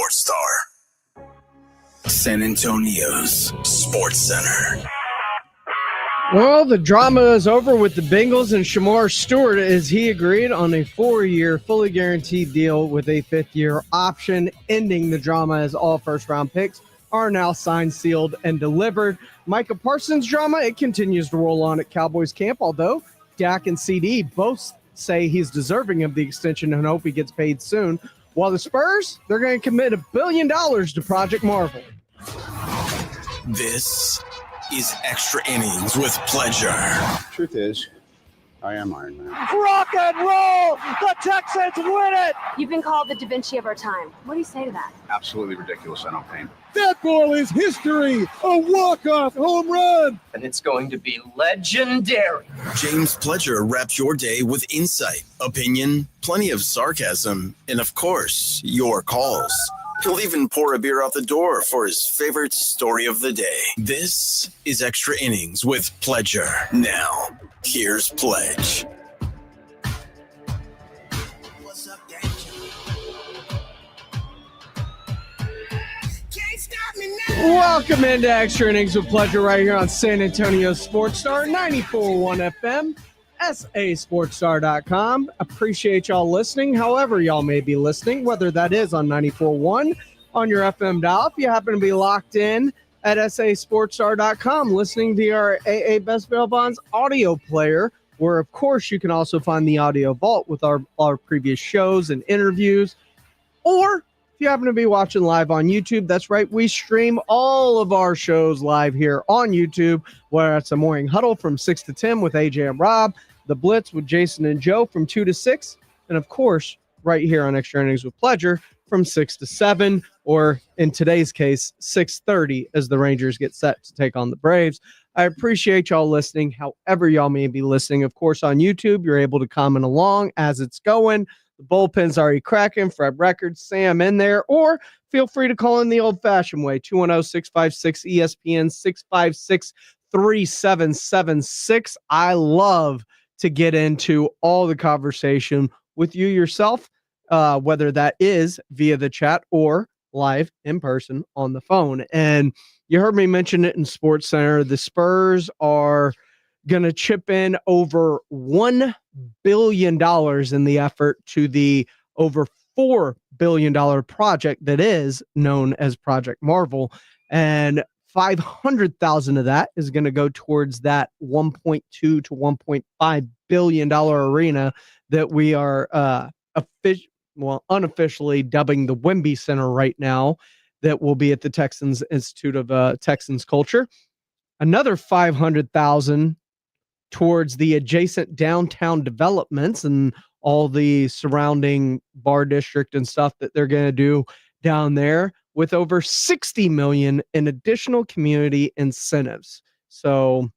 Sports Star. San Antonio's Sports Center. Well, the drama is over with the Bengals and Shamar Stewart as he agreed on a 4-year, fully guaranteed deal with a 5th-year option, ending the drama as all first-round picks are now signed, sealed, and delivered. Micah Parsons' drama, it continues to roll on at Cowboys camp, although Dak and CD both say he's deserving of the extension and hope he gets paid soon. While the Spurs, they're going to commit $1 billion to Project Marvel. This is Extra Innings with Pleasure. Truth is, I am Iron Man. Rock and roll! The Texans win it! You've been called the Da Vinci of our time. What do you say to that? Absolutely ridiculous. I don't paint. That ball is history. A walk-off home run. And it's going to be legendary. James Pledger wraps your day with insight, opinion, plenty of sarcasm, and of course, your calls. He'll even pour a beer out the door for his favorite story of the day. This is Extra Innings with Pledger. Now, here's Pledge. What's up, Welcome into Extra Innings with Pleasure right here on San Antonio Sports Star, 94.1 FM, sasportstar.com. Appreciate y'all listening, however y'all may be listening, whether that is on 94.1 on your FM dial. If you happen to be locked in at sasportstar.com, listening to our AA Best Bail Bonds audio player, where, of course, you can also find the audio vault with our previous shows and interviews. Or if you happen to be watching live on YouTube, that's right, we stream all of our shows live here on YouTube, where it's a morning huddle from 6 to 10 with AJ and Rob, the Blitz with Jason and Joe from 2 to 6, and of course, right here on Extra Innings with Pleasure from 6 to 7, or in today's case, 6:30 as the Rangers get set to take on the Braves. I appreciate y'all listening, however y'all may be listening. Of course, on YouTube, you're able to comment along as it's going. The bullpen's already cracking. Fred Records, Sam in there. Or feel free to call in the old-fashioned way, 210-656-ESPN, 656-3776. I love to get into all the conversation with you yourself, whether that is via the chat or live in person on the phone. And you heard me mention it in Sports Center. The Spurs are going to chip in over $1 billion in the effort to the over $4 billion project that is known as Project Marvel. And $500,000 of that is going to go towards that $1.2 to $1.5 billion arena that we are unofficially dubbing the Wemby Center right now, that will be at the Texans Institute of Texans Culture. Another $500,000 towards the adjacent downtown developments and all the surrounding bar district and stuff that they're going to do down there, with over $60 million in additional community incentives. So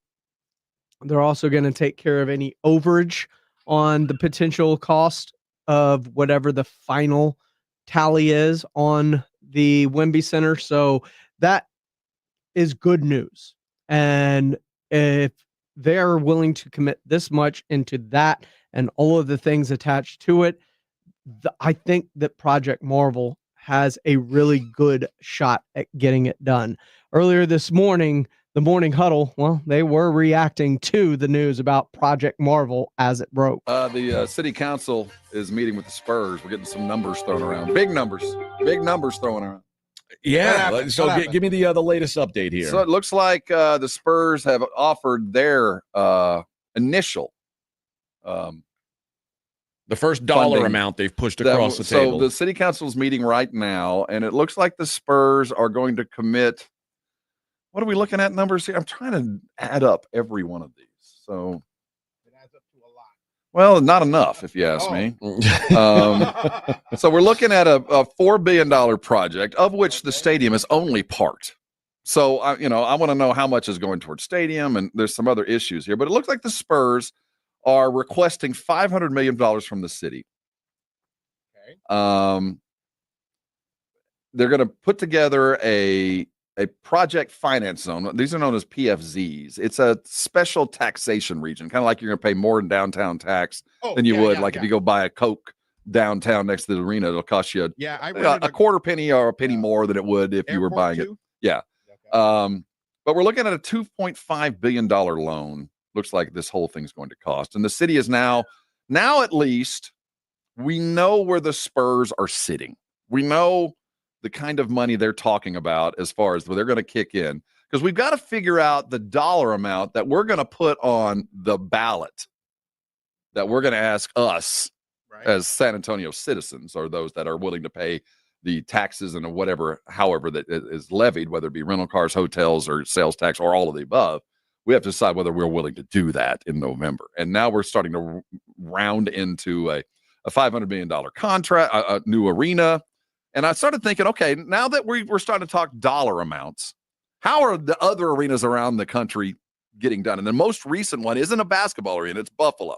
they're also going to take care of any overage on the potential cost of whatever the final tally is on the Wemby Center. So that is good news. And if they're willing to commit this much into that and all of the things attached to it, I think that Project Marvel has a really good shot at getting it done. Earlier this morning, the morning huddle, well, they were reacting to the news about Project Marvel as it broke. The city council is meeting with the Spurs. We're getting some numbers thrown around. Big numbers thrown around. Yeah. So give me the latest update here. So it looks like the Spurs have offered their initial the first dollar funding amount they've pushed across the table. So the city council is meeting right now, and it looks like the Spurs are going to commit. What are we looking at numbers here? I'm trying to add up every one of these. So It adds up to a lot. well, not enough, if you ask me. So we're looking at a $4 billion project, of which the stadium is only part. So I want to know how much is going towards stadium, and there's some other issues here. But it looks like the Spurs are requesting $500 million from the city. Okay. They're going to put together a project finance zone. These are known as PFZs. It's a special taxation region, kind of like you're going to pay more in downtown tax than you would if you go buy a Coke downtown next to the arena. It'll cost you a quarter penny or a penny more than it would if you were buying it. Yeah. Okay. But we're looking at a $2.5 billion loan. Looks like this whole thing's going to cost. And the city is now at least we know where the Spurs are sitting. We know the kind of money they're talking about as far as where they're going to kick in, because we've got to figure out the dollar amount that we're going to put on the ballot that we're going to ask us as San Antonio citizens, or those that are willing to pay the taxes and however that is levied, whether it be rental cars, hotels, or sales tax, or all of the above. We have to decide whether we're willing to do that in November. And now we're starting to round into a $500 million contract, a new arena. And I started thinking, okay, now that we're starting to talk dollar amounts, how are the other arenas around the country getting done? And the most recent one isn't a basketball arena, it's Buffalo.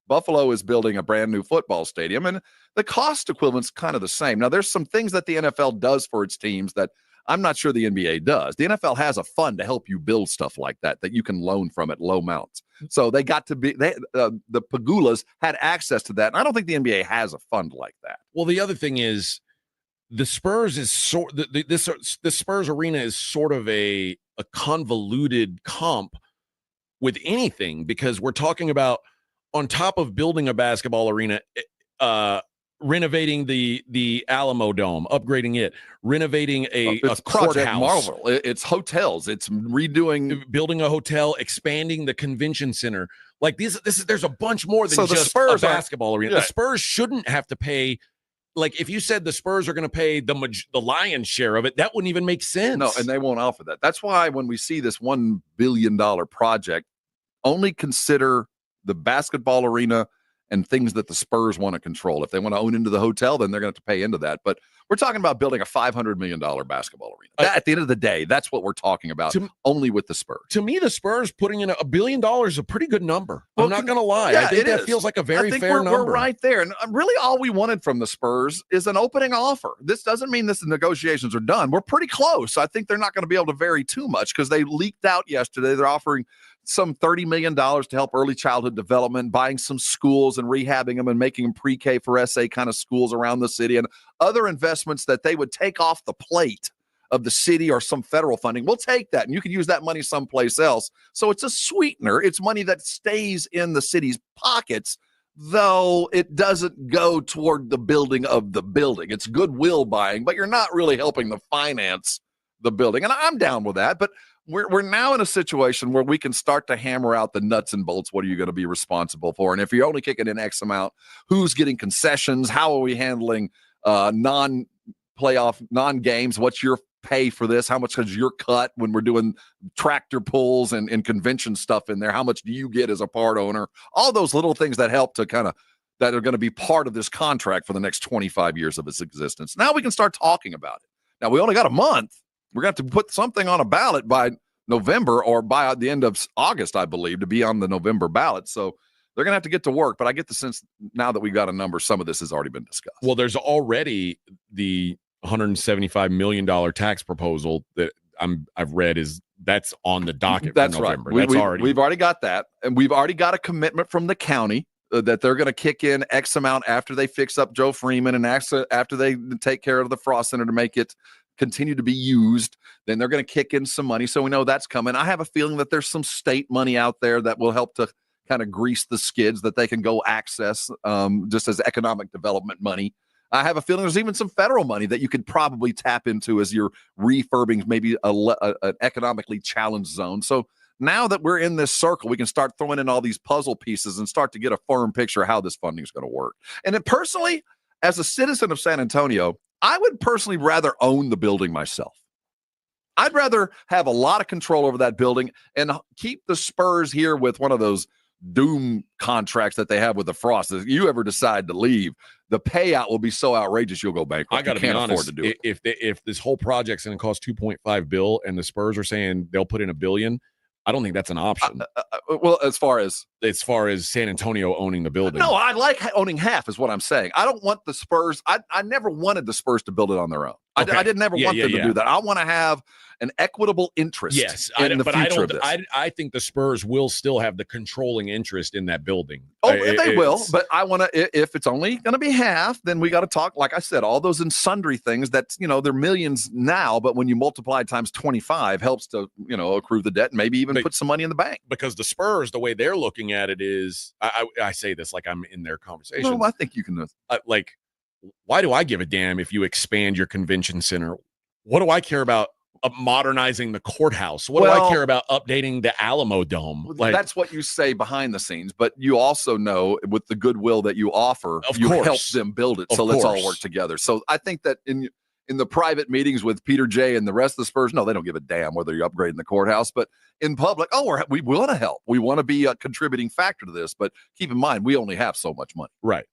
Buffalo is building a brand new football stadium, and the cost equivalent's kind of the same. Now, there's some things that the NFL does for its teams that I'm not sure the NBA does. The NFL has a fund to help you build stuff like that you can loan from at low amounts. So they got to be the Pagulas had access to that, and I don't think the NBA has a fund like that. Well, the other thing is, the Spurs is the Spurs arena is sort of a convoluted comp with anything, because we're talking about, on top of building a basketball arena, renovating the Alamo Dome, upgrading it, renovating a courthouse. Marvel. It's hotels. It's building a hotel, expanding the convention center. Like there's a bunch more than just Spurs a basketball arena. The Spurs shouldn't have to pay. Like, if you said the Spurs are going to pay the lion's share of it, that wouldn't even make sense. No, and they won't offer that. That's why when we see this $1 billion project, only consider the basketball arena and things that the Spurs want to control. If they want to own into the hotel, then they're going to have to pay into that. But we're talking about building a $500 million basketball arena. At the end of the day, that's what we're talking about, only with the Spurs. To me, the Spurs putting in $1 billion is a pretty good number. Well, I'm not going to lie. Yeah, I think that feels like a very fair number. We're right there. And really all we wanted from the Spurs is an opening offer. This doesn't mean the negotiations are done. We're pretty close. I think they're not going to be able to vary too much, because they leaked out yesterday. They're offering some $30 million to help early childhood development, buying some schools and rehabbing them and making them pre-K for SA kind of schools around the city, and other investments that they would take off the plate of the city or some federal funding. We'll take that, and you can use that money someplace else. So it's a sweetener. It's money that stays in the city's pockets, though it doesn't go toward the building of the building. It's goodwill buying, but you're not really helping to finance the building. And I'm down with that, but we're now in a situation where we can start to hammer out the nuts and bolts. What are you going to be responsible for? And if you're only kicking in X amount, who's getting concessions? How are we handling non-playoff, non-games? What's your pay for this? How much is your cut when we're doing tractor pulls and convention stuff in there? How much do you get as a part owner? All those little things that help to that are going to be part of this contract for the next 25 years of its existence. Now we can start talking about it. Now we only got a month. We're going to have to put something on a ballot by November, or by the end of August, I believe, to be on the November ballot. So they're going to have to get to work. But I get the sense now that we've got a number, some of this has already been discussed. Well, there's already the $175 million tax proposal that I've read that's on the docket. That's for November. Right. We've already got that, and we've already got a commitment from the county that they're going to kick in X amount after they fix up Joe Freeman and after they take care of the Frost Center to make it continue to be used. Then they're going to kick in some money, so we know that's coming. I have a feeling that there's some state money out there that will help to kind of grease the skids that they can go access just as economic development money. I have a feeling there's even some federal money that you could probably tap into as you're refurbing maybe an economically challenged zone. So now that we're in this circle, we can start throwing in all these puzzle pieces and start to get a firm picture of how this funding is going to work. And then personally, as a citizen of San Antonio, I would personally rather own the building myself. I'd rather have a lot of control over that building and keep the Spurs here with one of those doom contracts that they have with the Frost. If you ever decide to leave, the payout will be so outrageous you'll go bankrupt. I got to be honest. To do it. If this whole project's going to cost $2.5 billion and the Spurs are saying they'll put in $1 billion, I don't think that's an option. Well, as far as San Antonio owning the building. No, I like owning half is what I'm saying. I don't want the Spurs. I never wanted the Spurs to build it on their own. I didn't ever want them to yeah. do that. I want to have an equitable interest Yes, in the future of this. I think the Spurs will still have the controlling interest in that building. Oh, they will, but I want to. If it's only going to be half, then we got to talk. Like I said, all those and sundry things. That's they're millions now, but when you multiply times 25, helps to accrue the debt and maybe even put some money in the bank. Because the Spurs, the way they're looking at it is, I say this like I'm in their conversation. Well, I think you can. Like, why do I give a damn if you expand your convention center? What do I care about? Modernizing the courthouse. What do I care about updating the Alamo Dome? Like, that's what you say behind the scenes, but you also know with the goodwill that you offer, you help them build it. So let's all work together. So I think that in the private meetings with Peter J and the rest of the Spurs, no, they don't give a damn whether you're upgrading the courthouse, but in public, we want to help. We want to be a contributing factor to this, but keep in mind, we only have so much money. Right.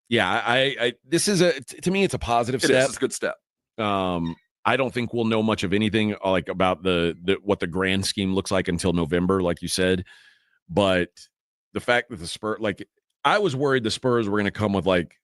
Yeah, this is to me, it's a positive step. It's a good step. I don't think we'll know much of anything like about the what the grand scheme looks like until November, like you said. But the fact that the Spurs, like, I was worried the Spurs were going to come with like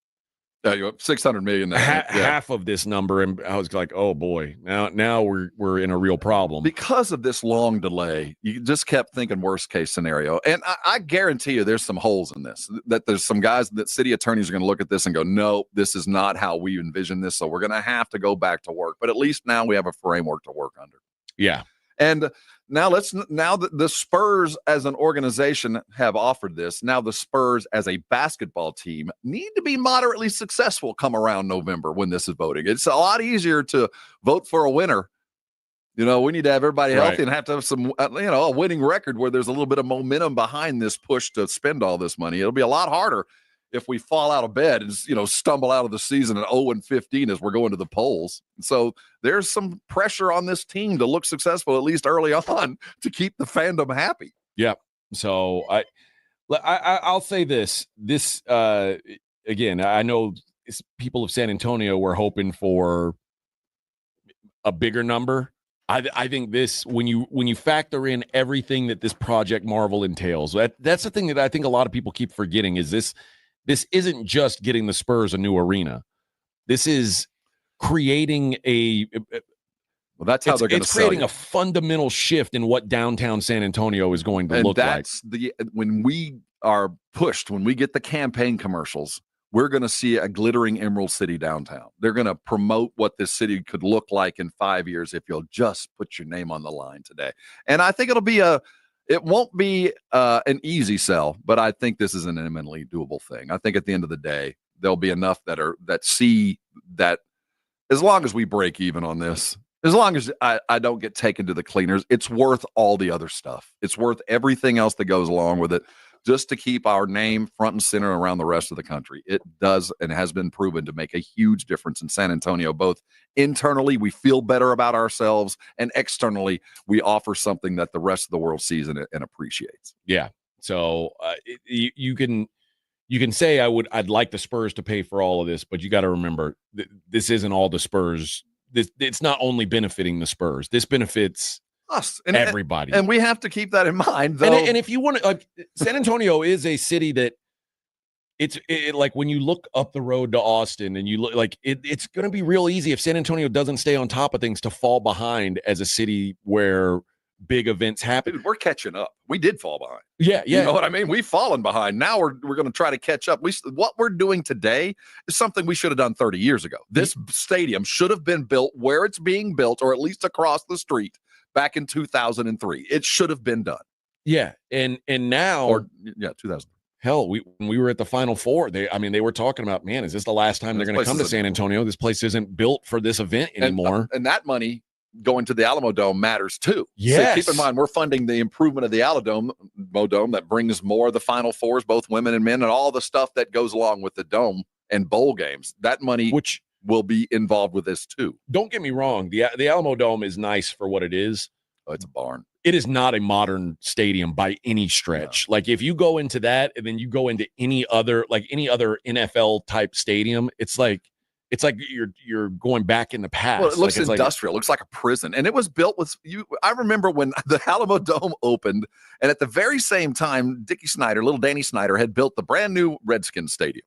$600 million, half of this number, and I was like, oh boy, now we're in a real problem because of this long delay. You just kept thinking worst case scenario, and I guarantee you, there's some holes in this. That there's some guys that city attorneys are going to look at this and go, no, this is not how we envision this. So we're going to have to go back to work. But at least now we have a framework to work under. Yeah, and. Now that the Spurs as an organization have offered this, now the Spurs as a basketball team need to be moderately successful come around November when this is voting. It's a lot easier to vote for a winner. We need to have everybody healthy and have to have some, a winning record where there's a little bit of momentum behind this push to spend all this money. It'll be a lot harder if we fall out of bed and stumble out of the season at 0-15 as we're going to the polls. So there's some pressure on this team to look successful, at least early on, to keep the fandom happy. Yeah. So I'll say this again, I know people of San Antonio were hoping for a bigger number. I think this, when you factor in everything that this Project Marvel entails, that's the thing that I think a lot of people keep forgetting is this isn't just getting the Spurs a new arena. This is creating that's how they're going to creating a fundamental shift in what downtown San Antonio is going to look like. When we are pushed, when we get the campaign commercials, we're going to see a glittering Emerald City downtown. They're going to promote what this city could look like in 5 years if you'll just put your name on the line today. And I think it won't be an easy sell, but I think this is an eminently doable thing. I think at the end of the day, there'll be enough that see that as long as we break even on this, as long as I don't get taken to the cleaners, it's worth all the other stuff. It's worth everything else that goes along with it just to keep our name front and center around the rest of the country. It does and has been proven to make a huge difference in San Antonio. Both internally, we feel better about ourselves, and externally, we offer something that the rest of the world sees and appreciates. Yeah. So you can say I'd like the Spurs to pay for all of this, but you got to remember this isn't all the Spurs. It's not only benefiting the Spurs. This benefits us and everybody, and we have to keep that in mind. Though. And if you want to, San Antonio is a city that it's like when you look up the road to Austin and you look like it's going to be real easy if San Antonio doesn't stay on top of things to fall behind as a city where big events happen. Dude, we're catching up. We did fall behind. Yeah. You know what I mean? We've fallen behind. Now we're going to try to catch up. What we're doing today is something we should have done 30 years ago. This stadium should have been built where it's being built, or at least across the street back in 2003. It should have been done. Yeah. And now, 2000. Hell, when we were at the Final Four, they were talking about, man, is this the last time they're going to come to San Antonio? This place isn't built for this event anymore. And that money going to the Alamo Dome matters too. Yes. So keep in mind, we're funding the improvement of the Alamo Dome that brings more of the Final Fours, both women and men, and all the stuff that goes along with the dome and bowl games. That money, which will be involved with this too. Don't get me wrong. The Alamo Dome is nice for what it is. Oh, it's a barn. It is not a modern stadium by any stretch. No. Like if you go into that and then you go into any other NFL type stadium, it's like you're going back in the past. Well, it looks industrial. It looks like a prison. And it was built with you. I remember when the Alamo Dome opened, and at the very same time, little Danny Snyder had built the brand new Redskins Stadium.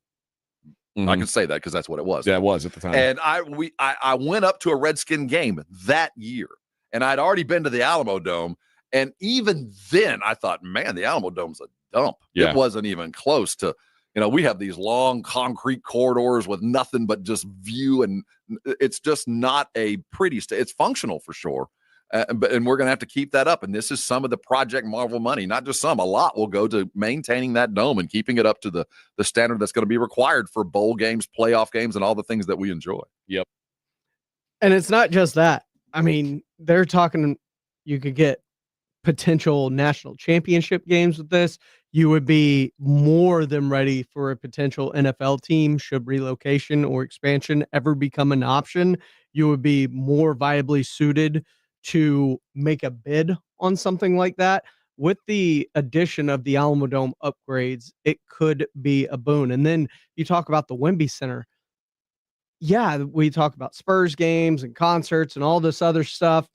I can say that because that's what it was. Yeah, it was at the time. And I went up to a Redskin game that year, and I'd already been to the Alamo Dome. And even then, I thought, man, the Alamo Dome's a dump. Yeah. It wasn't even close to, we have these long concrete corridors with nothing but just view, and it's just not a pretty it's functional for sure. And we're going to have to keep that up. And this is some of the Project Marvel money, not just some, a lot will go to maintaining that dome and keeping it up to the standard that's going to be required for bowl games, playoff games, and all the things that we enjoy. Yep. And it's not just that. I mean, they're talking, you could get potential national championship games with this. You would be more than ready for a potential NFL team should relocation or expansion ever become an option. You would be more viably suited to make a bid on something like that. With the addition of the Alamo Dome upgrades, it could be a boon. And then you talk about the Wemby Center. Yeah, we talk about Spurs games and concerts and all this other stuff.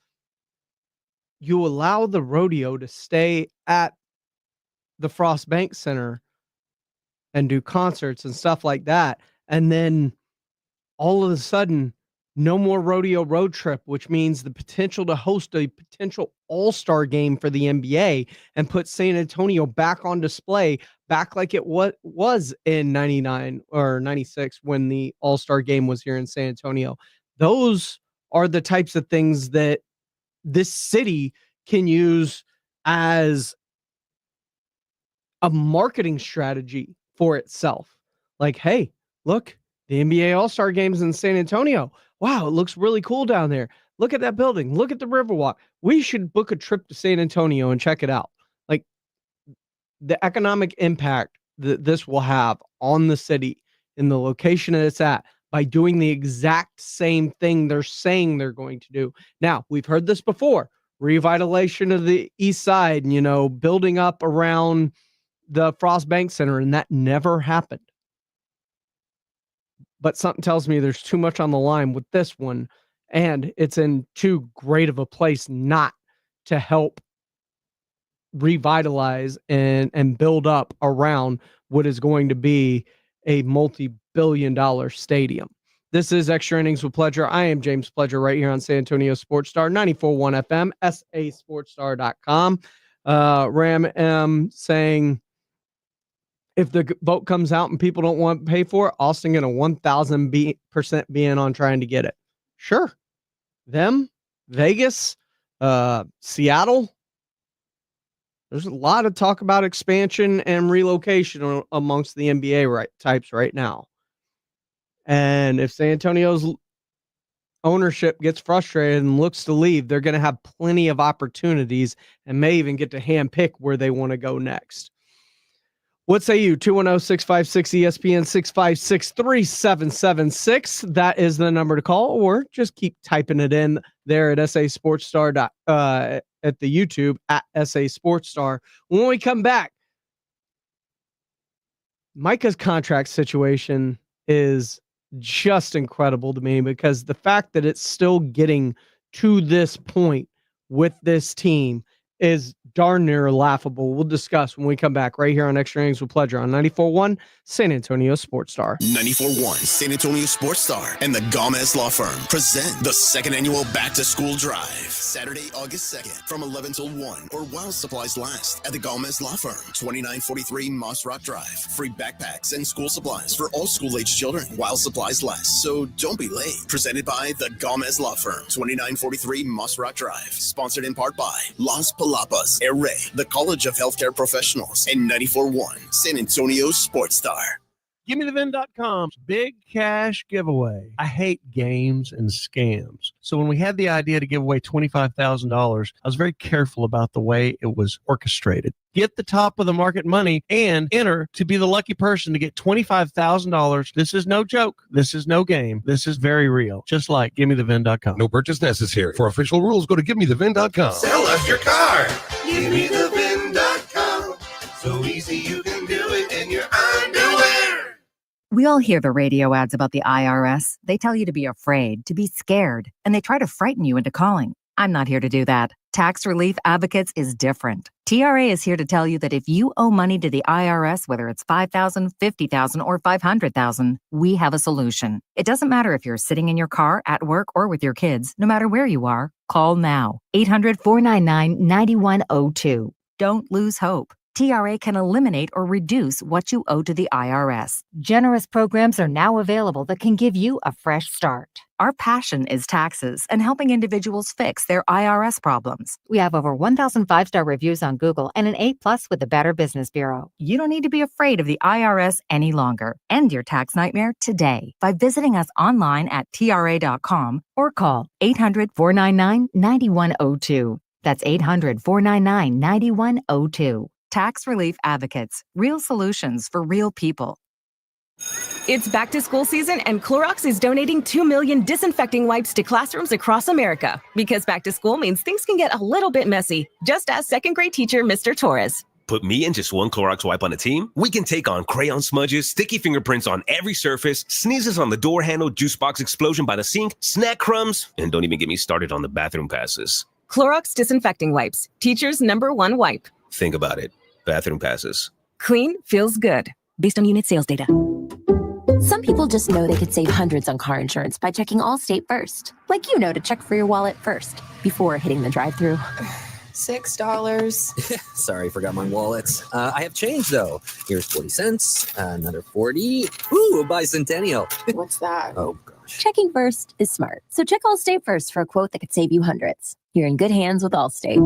You allow the rodeo to stay at the Frost Bank Center and do concerts and stuff like that. And then all of a sudden, no more rodeo road trip, which means the potential to host a potential all-star game for the NBA and put San Antonio back on display, back like it was in 99 or 96 when the all-star game was here in San Antonio. Those are the types of things that this city can use as a marketing strategy for itself. Like, hey, look, the NBA All-Star Games in San Antonio. Wow, it looks really cool down there. Look at that building. Look at the Riverwalk. We should book a trip to San Antonio and check it out. Like, the economic impact that this will have on the city in the location that it's at by doing the exact same thing they're saying they're going to do. Now, we've heard this before. Revitalization of the east side, building up around the Frost Bank Center, and that never happened. But something tells me there's too much on the line with this one, and it's in too great of a place not to help revitalize and build up around what is going to be a multi-billion-dollar stadium. This is Extra Innings with Pledger. I am James Pledger right here on San Antonio Sports Star, 94.1 FM, sasportstar.com. Ram M saying, if the vote comes out and people don't want to pay for it, Austin going to 1,000% be in on trying to get it. Sure. Them, Vegas, Seattle. There's a lot of talk about expansion and relocation amongst the NBA types right now. And if San Antonio's ownership gets frustrated and looks to leave, they're going to have plenty of opportunities and may even get to handpick where they want to go next. What say you? 210-656-ESPN, 656-3776. That is the number to call, or just keep typing it in there at SA Sports Star at the YouTube at SA Sports Star. When we come back, Micah's contract situation is just incredible to me, because the fact that it's still getting to this point with this team is darn near laughable. We'll discuss when we come back right here on Extra Innings with Pledger on 94.1 San Antonio Sports Star. 94.1 San Antonio Sports Star and the Gomez Law Firm present the second annual Back to School Drive, Saturday, August 2nd from 11 till 1, or while supplies last, at the Gomez Law Firm, 2943 Moss Rock Drive. Free backpacks and school supplies for all school-age children while supplies last, so don't be late. Presented by the Gomez Law Firm, 2943 Moss Rock Drive. Sponsored in part by Las Palapas, Array, the College of Healthcare Professionals, and 94.1 San Antonio Sports Star. GimmeTheVin.com's big cash giveaway. I hate games and scams. So when we had the idea to give away $25,000, I was very careful about the way it was orchestrated. Get the top of the market money and enter to be the lucky person to get $25,000. This is no joke. This is no game. This is very real. Just like GimmeTheVin.com. No purchase necessary. For official rules, go to GiveMeTheVin.com. Sell us your car. GiveMeTheVin.com. So easy you can do it in your underwear. We all hear the radio ads about the IRS. They tell you to be afraid, to be scared, and they try to frighten you into calling. I'm not here to do that. Tax Relief Advocates is different. TRA is here to tell you that if you owe money to the IRS, whether it's $5,000, $50,000, or $500,000, we have a solution. It doesn't matter if you're sitting in your car, at work, or with your kids. No matter where you are, call now. 800-499-9102. Don't lose hope. TRA can eliminate or reduce what you owe to the IRS. Generous programs are now available that can give you a fresh start. Our passion is taxes and helping individuals fix their IRS problems. We have over 1,000 five-star reviews on Google and an A+ with the Better Business Bureau. You don't need to be afraid of the IRS any longer. End your tax nightmare today by visiting us online at TRA.com or call 800-499-9102. That's 800-499-9102. Tax Relief Advocates. Real solutions for real people. It's back to school season, and Clorox is donating 2 million disinfecting wipes to classrooms across America. Because back to school means things can get a little bit messy. Just ask second grade teacher Mr. Torres. Put me and just one Clorox wipe on a team, we can take on crayon smudges, sticky fingerprints on every surface, sneezes on the door handle, juice box explosion by the sink, snack crumbs, and don't even get me started on the bathroom passes. Clorox disinfecting wipes. Teacher's #1 wipe. Think about it. Bathroom passes. Clean feels good. Based on unit sales data. Some people just know they could save hundreds on car insurance by checking Allstate first. Like you know to check for your wallet first before hitting the drive-thru. $6. Sorry, forgot my wallet. I have change though. Here's 40 cents, another 40. Ooh, a bicentennial. What's that? Oh gosh. Checking first is smart. So check Allstate first for a quote that could save you hundreds. You're in good hands with Allstate.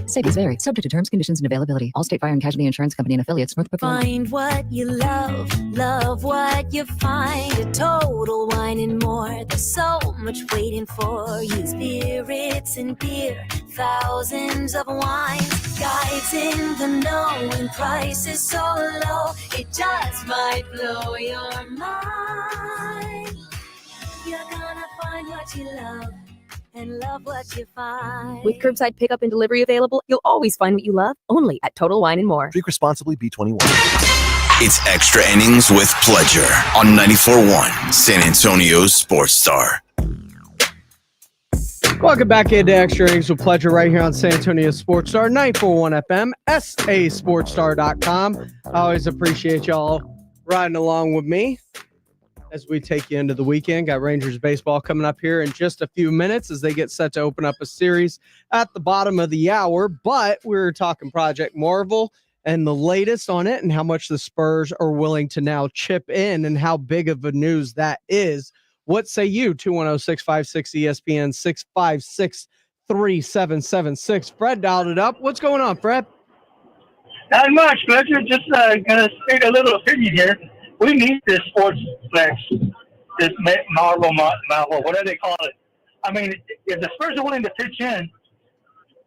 Savings vary. Subject to terms, conditions, and availability. Allstate Fire and Casualty Insurance Company and affiliates. Northbrook. Find what you love, love what you find. A Total Wine and More. There's so much waiting for you. Spirits and beer, thousands of wines. Guides in the know and prices so low, it just might blow your mind. You're gonna find what you love and love what you find. With curbside pickup and delivery available, you'll always find what you love only at Total Wine and More. Drink responsibly, B21. It's Extra Innings with Pledger on 94.1 San Antonio's Sports Star. Welcome back into Extra Innings with Pledger right here on San Antonio Sports Star, 94.1 FM, sasportstar.com. I always appreciate y'all riding along with me as we take you into the weekend. Got Rangers baseball coming up here in just a few minutes as they get set to open up a series at the bottom of the hour. But we're talking Project Marvel and the latest on it and how much the Spurs are willing to now chip in and how big of a news that is. What say you? 210-656-ESPN, 656-3776. Fred dialed it up. What's going on, Fred? Not much, Fletcher. Just going to state a little opinion here. We need this sports flex, this Marvel, whatever they call it. I mean, if the Spurs are willing to pitch in,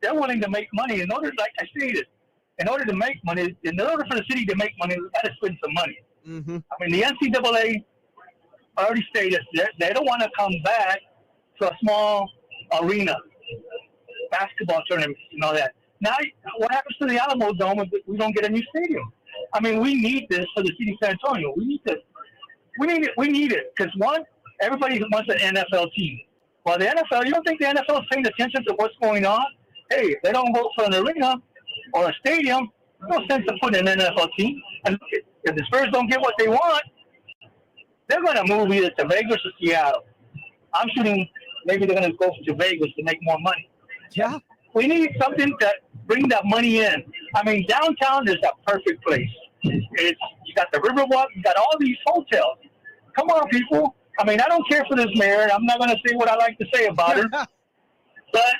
they're willing to make money. In order, like I stated, in order to make money, in order for the city to make money, we got to spend some money. Mm-hmm. I mean, the NCAA already stated they don't want to come back to a small arena, basketball tournaments and all that. Now, what happens to the Alamo Dome if we don't get a new stadium? I mean, we need this for the city of San Antonio. We need this. We need it because, one, everybody wants an NFL team. Well, the NFL, you don't think the NFL is paying attention to what's going on? Hey, they don't vote for an arena or a stadium. There's no sense to put an NFL team. And if the Spurs don't get what they want, they're going to move either to Vegas or Seattle. I'm shooting maybe they're going to go to Vegas to make more money. Yeah. We need something that bring that money in. I mean, downtown is a perfect place. You got the Riverwalk, you got all these hotels. Come on, people. I mean, I don't care for this mayor. I'm not going to say what I like to say about her. But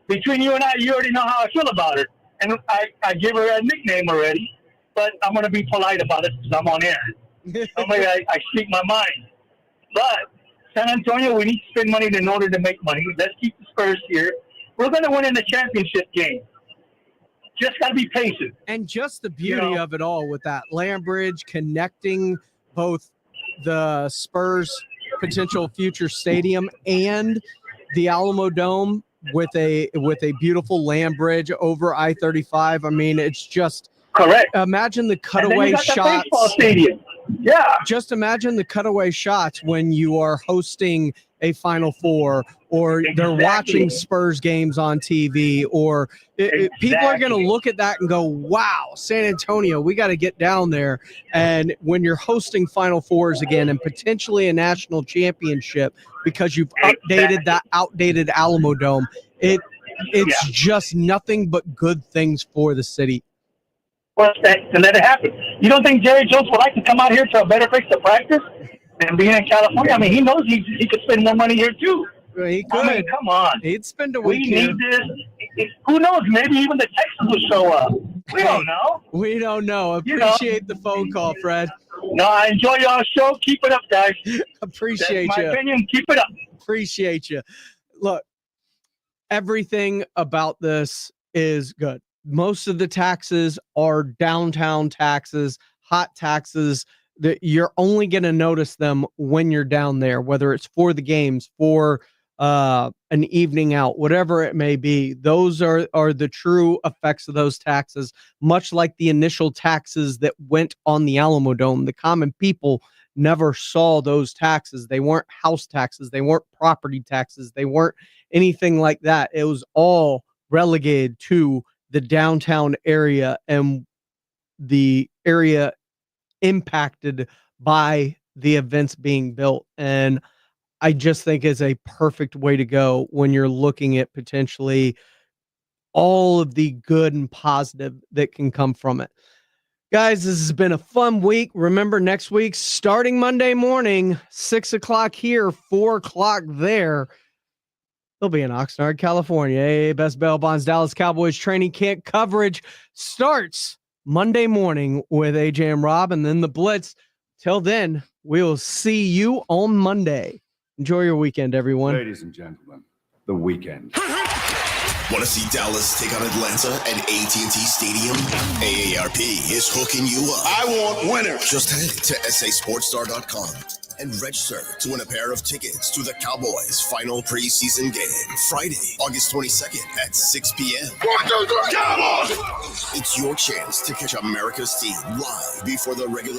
between you and I, you already know how I feel about her. And I give her a nickname already. But I'm going to be polite about it because I'm on air. Normally, I speak my mind. But San Antonio, we need to spend money in order to make money. Let's keep the Spurs here. We're going to win in the championship game. Just got to be patient. And just the beauty of it all with that land bridge connecting both the Spurs potential future stadium and the Alamo Dome with a beautiful land bridge over I-35. I mean, it's just correct. Imagine the cutaway shots. The baseball stadium. Yeah. Just imagine the cutaway shots when you are hosting a Final Four, or they're watching Spurs games on TV, or people are going to look at that and go, wow, San Antonio, we got to get down there. And when you're hosting Final Fours again and potentially a national championship because you've updated that outdated Alamo Dome, it's just nothing but good things for the city. Well, to let it happen. You don't think Jerry Jones would like to come out here to a better place to practice than being in California? I mean, he knows he could spend more money here too. He could. I mean, come on. He'd spend a week We here. need this. Who knows? Maybe even the Texans will show up. We don't know. We don't know. Appreciate the phone call, Fred. No, I enjoy y'all's show. Keep it up, guys. Appreciate That's you. my opinion. Keep it up. Appreciate you. Look, everything about this is good. Most of the taxes are downtown taxes, hot taxes that you're only going to notice them when you're down there, whether it's for the games, for an evening out, whatever it may be. Those are the true effects of those taxes, much like the initial taxes that went on the Alamo Dome. The common people never saw those taxes. They weren't house taxes. They weren't property taxes. They weren't anything like that. It was all relegated to the downtown area and the area impacted by the events being built. And I just think it's a perfect way to go when you're looking at potentially all of the good and positive that can come from it. Guys, this has been a fun week. Remember, next week, starting Monday morning, 6 o'clock here, 4 o'clock there, they'll be in Oxnard, California. Hey, Best Bail Bonds Dallas Cowboys training camp coverage starts Monday morning with AJ and Rob, and then the Blitz. Till then, we'll see you on Monday. Enjoy your weekend, everyone. Ladies and gentlemen, the weekend. Want to see Dallas take on Atlanta at AT&T Stadium? AARP is hooking you up. I want winners. Just head to sasportstar.com and register to win a pair of tickets to the Cowboys' final preseason game, Friday, August 22nd at 6 p.m. 1, 2, 3, Cowboys! It's your chance to catch America's team live before the regular